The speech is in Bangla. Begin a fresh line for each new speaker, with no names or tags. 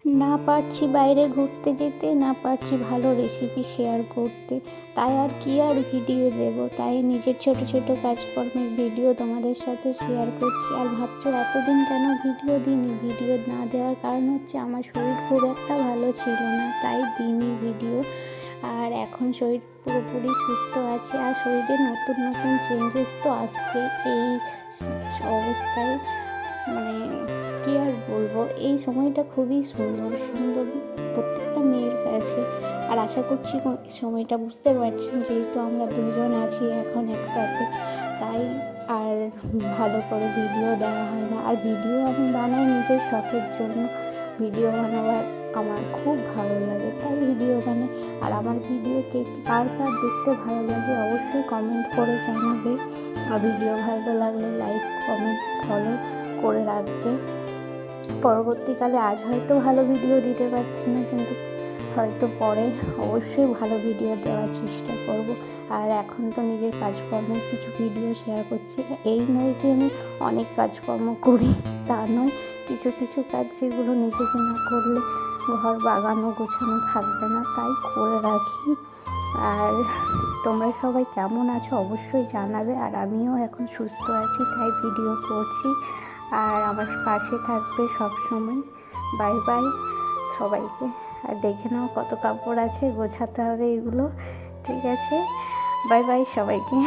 না পারছি বাইরে ঘুরতে যেতে, না পারছি ভালো রেসিপি শেয়ার করতে, তাই আর কি আর ভিডিও দেব। তাই নিজের ছোট ছোট কাজকর্মের ভিডিও তোমাদের সাথে শেয়ার করছি। আর ভাবছো এতদিন কেন ভিডিও দিইনি? ভিডিও না দেওয়ার কারণ হচ্ছে আমার শরীর খুব একটা ভালো ছিল না, তাই দিইনি ভিডিও। আর এখন শরীর পুরোপুরি সুস্থ আছে, আর শরীরে নতুন নতুন চেঞ্জেস তো আসছে এই অবস্থায়। মানে কী আর বলবো, এই সময়টা খুবই সুন্দর সুন্দর প্রত্যেকটা মেয়ের কাছে। আর আশা করছি সময়টা বুঝতে পারছেন, যেহেতু আমরা দুজন আছি এখন একসাথে, তাই আর ভালো করে ভিডিও দেওয়া হয় না। আর ভিডিও আমি বানাই নিজের শখের জন্য, ভিডিও বানাবার আমার খুব ভালো লাগে, তাই ভিডিও বানাই। আর আমার ভিডিওকে কার কার দেখতে ভালো লাগে অবশ্যই কমেন্ট করে জানাবে। আর ভিডিও ভালো লাগলে লাইক, কমেন্ট, ফলো করে রাখবে। পরবর্তীকালে আজ হয়তো ভালো ভিডিও দিতে পারছি না, কিন্তু হয়তো পরে অবশ্যই ভালো ভিডিও দেওয়ার চেষ্টা করব। আর এখন তো নিজের কাজকর্মের কিছু ভিডিও শেয়ার করছি। এই নয় যে আমি অনেক কাজকর্ম করি, তা নয়। কিছু কিছু কাজ যেগুলো নিজেকে না করলে ঘর বাগানো গোছানো থাকবে না, তাই করে রাখি। আর তোমরা সবাই কেমন আছো অবশ্যই জানাবে। আর আমিও এখন সুস্থ আছি, তাই ভিডিও করছি। আর আমার পাশে থাকবে সব সময়। বাই বাই সবাইকে। আর দেখে নাও কত কাপড় আছে, গোছাতে হবে এগুলো। ঠিক আছে, বাই বাই সবাইকে।